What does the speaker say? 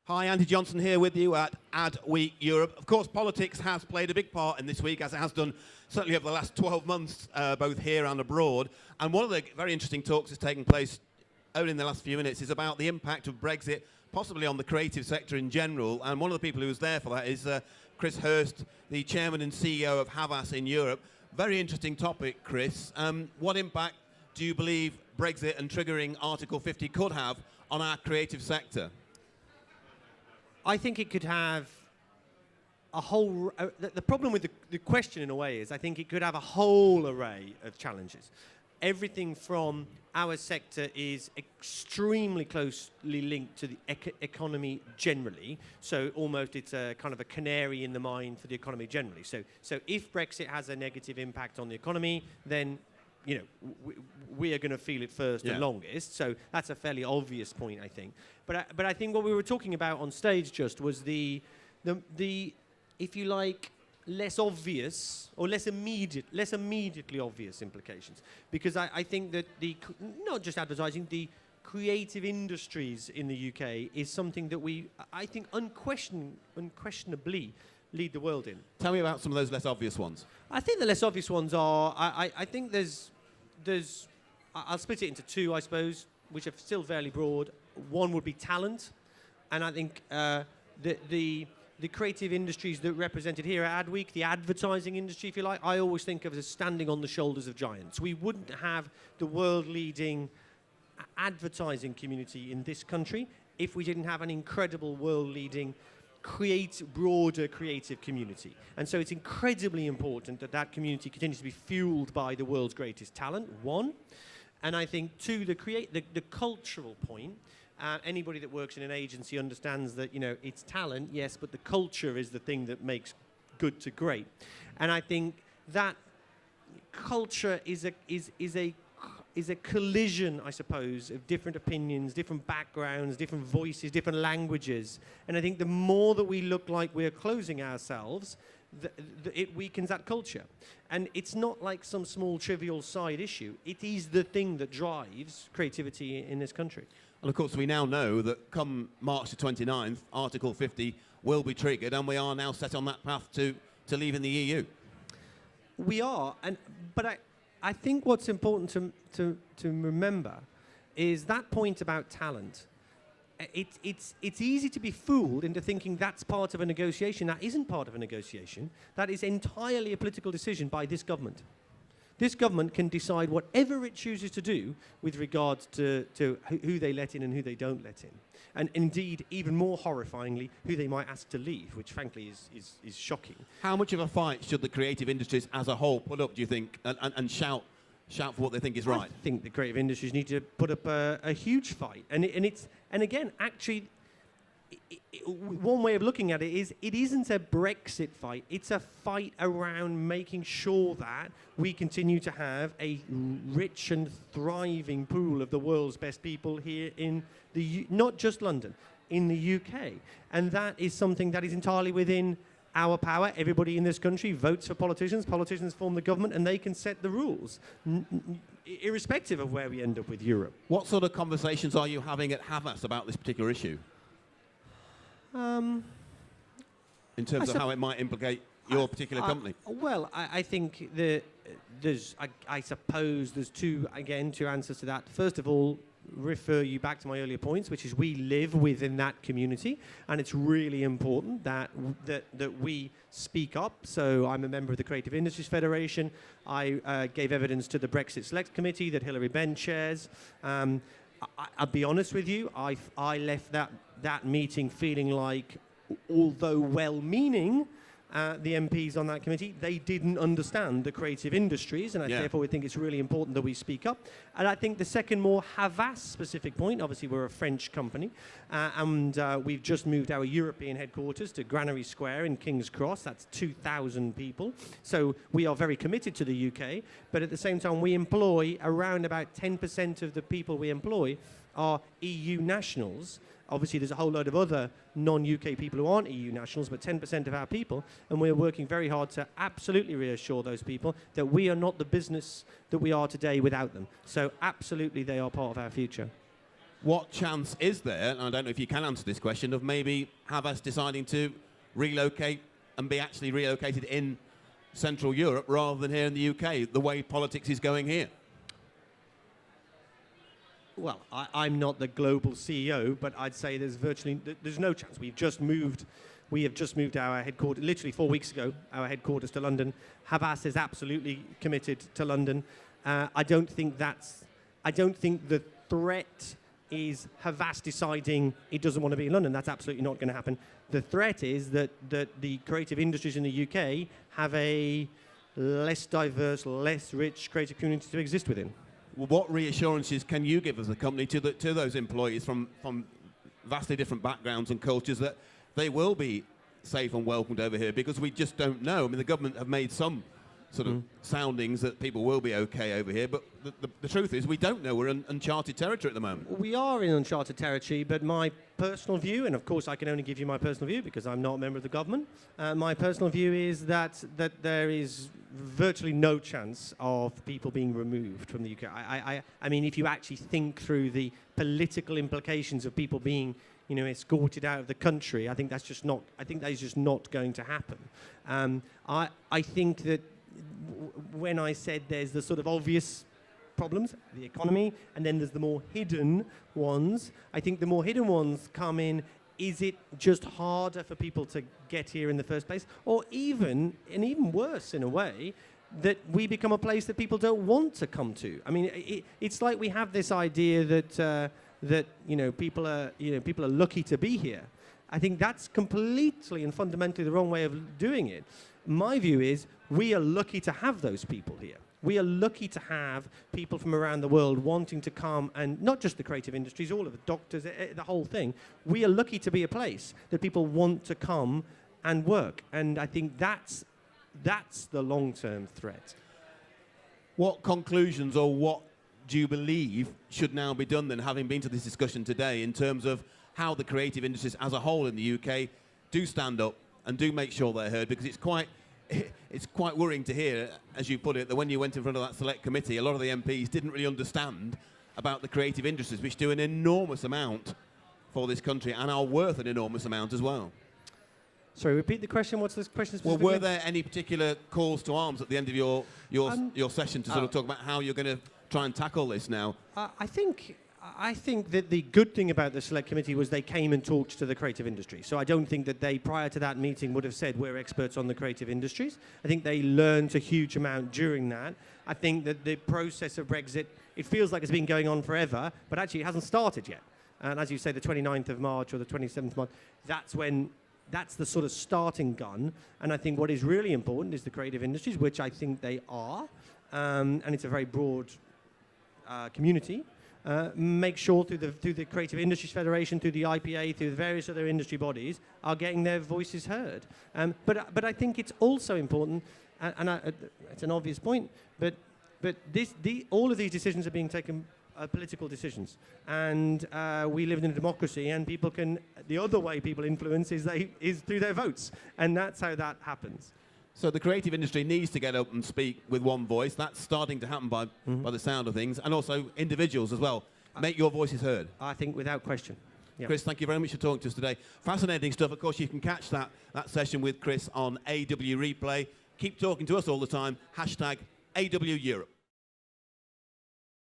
Hi, Andy Johnson here with you at Ad Week Europe. Of course, politics has played a big part in this week, as it has done certainly over the last 12 months, both here and abroad. And one of the very interesting talks that's taken place only in the last few minutes is about the impact of Brexit, possibly on the creative sector in general. And one of the people who was there for that is Chris Hirst, the chairman and CEO of Havas in Europe. Very interesting topic, Chris. What impact do you believe Brexit and triggering Article 50 could have on our creative sector? I think it could have a whole... the problem with the question, in a way, is I think it could have a whole array of challenges. Everything from our sector is extremely closely linked to the economy generally, so almost it's a kind of a canary in the mine for the economy generally. So if Brexit has a negative impact on the economy, then we are going to feel it first and longest. So that's a fairly obvious point, I think. But I think what we were talking about on stage just was the if you like, less obvious or less immediately obvious implications. Because I think that not just advertising, the creative industries in the UK is something that I think unquestionably lead the world in. Tell me about some of those less obvious ones. I think the less obvious ones are, I think there's I'll split it into two, I suppose, which are still fairly broad. One would be talent, and I think the creative industries that are represented here at Adweek, the advertising industry, if you like, I always think of as standing on the shoulders of giants. We wouldn't have the world-leading advertising community in this country if we didn't have an incredible world-leading broader creative community. And so it's incredibly important that that community continues to be fueled by the world's greatest talent, one. And I think, two, the cultural point. Anybody that works in an agency understands that, it's talent, yes, but the culture is the thing that makes good to great. And I think that culture is a collision, I suppose, of different opinions, different backgrounds, different voices, different languages. And I think the more that we look like we're closing ourselves, it weakens that culture. And it's not like some small trivial side issue. It is the thing that drives creativity in this country. Well, of course, we now know that come March the 29th, Article 50 will be triggered, and we are now set on that path to leaving the EU. We are, but I think what's important to remember is that point about talent. It's easy to be fooled into thinking that's part of a negotiation. That isn't part of a negotiation. That is entirely a political decision by this government. This government can decide whatever it chooses to do with regard to who they let in and who they don't let in. And indeed, even more horrifyingly, who they might ask to leave, which frankly is shocking. How much of a fight should the creative industries as a whole put up, do you think, and shout for what they think is right? I think the creative industries need to put up a huge fight. And again, actually, one way of looking at it is it isn't a Brexit fight. It's a fight around making sure that we continue to have a rich and thriving pool of the world's best people here in not just London, in the UK. And that is something that is entirely within our power. Everybody in this country votes for politicians. Politicians form the government, and they can set the rules, irrespective of where we end up with Europe. What sort of conversations are you having at Havas about this particular issue? In terms of how it might implicate your particular company? Well, I think I suppose there's two answers to that. First of all, refer you back to my earlier points, which is we live within that community, and it's really important that we speak up. So I'm a member of the Creative Industries Federation. I gave evidence to the Brexit Select Committee that Hilary Benn chairs. I'll be honest with you, I left that meeting feeling like, although well-meaning, the MPs on that committee, they didn't understand the creative industries, and therefore we think it's really important that we speak up. And I think the second more Havas-specific point, obviously we're a French company, and we've just moved our European headquarters to Granary Square in King's Cross. That's 2,000 people. So we are very committed to the UK, but at the same time we employ around about 10% of the people we employ are EU nationals. Obviously, there's a whole load of other non-UK people who aren't EU nationals, but 10% of our people, and we're working very hard to absolutely reassure those people that we are not the business that we are today without them. So absolutely, they are part of our future. What chance is there, and I don't know if you can answer this question, of maybe Havas deciding to relocate and be actually relocated in Central Europe rather than here in the UK, the way politics is going here? Well, I'm not the global CEO, but I'd say there's no chance. We have just moved our headquarters, literally 4 weeks ago, our headquarters to London. Havas is absolutely committed to London. I don't think the threat is Havas deciding it doesn't want to be in London. That's absolutely not going to happen. The threat is that the creative industries in the UK have a less diverse, less rich creative community to exist within. Well, what reassurances can you give as a company to those employees from vastly different backgrounds and cultures that they will be safe and welcomed over here? Because we just don't know. I mean, the government have made some sort of soundings that people will be okay over here, but the truth is we don't know. We're in uncharted territory at the moment. We are in uncharted territory, but my personal view, and of course I can only give you my personal view because I'm not a member of the government, my personal view is that there is virtually no chance of people being removed from the UK. I mean, if you actually think through the political implications of people being escorted out of the country, I think that is just not going to happen. I think that when I said there's the sort of obvious problems, the economy, and then there's the more hidden ones, I think the more hidden ones come in, is it just harder for people to get here in the first place? Or even worse in a way, that we become a place that people don't want to come to. I mean, it's like we have this idea that people are lucky to be here. I think that's completely and fundamentally the wrong way of doing it. My view is we are lucky to have those people here. We are lucky to have people from around the world wanting to come, and not just the creative industries, all of the doctors, the whole thing. We are lucky to be a place that people want to come and work. And I think that's the long-term threat. What conclusions or what do you believe should now be done then, having been to this discussion today, in terms of how the creative industries as a whole in the UK do stand up and do make sure they're heard? Because it's quite worrying to hear, as you put it, that when you went in front of that select committee, a lot of the MPs didn't really understand about the creative industries, which do an enormous amount for this country and are worth an enormous amount as well. Sorry, repeat the question. What's this question specifically? Well, were there any particular calls to arms at the end of your session to sort of talk about how you're going to try and tackle this now? I think that the good thing about the select committee was they came and talked to the creative industry. So I don't think that they, prior to that meeting, would have said we're experts on the creative industries. I think they learned a huge amount during that. I think that the process of Brexit, it feels like it's been going on forever, but actually it hasn't started yet. And as you say, the 29th of March or the 27th of March, that's the sort of starting gun. And I think what is really important is the creative industries, which I think they are, and it's a very broad community. Make sure through the Creative Industries Federation, through the IPA, through the various other industry bodies, are getting their voices heard. But I think it's also important, it's an obvious point, but all of these decisions are being taken political decisions, and we live in a democracy, and the other way people influence is through their votes, and that's how that happens. So the creative industry needs to get up and speak with one voice. That's starting to happen by the sound of things. And also individuals as well. Make your voices heard. I think without question. Yep. Chris, thank you very much for talking to us today. Fascinating stuff. Of course, you can catch that session with Chris on AW Replay. Keep talking to us all the time. #AW Europe.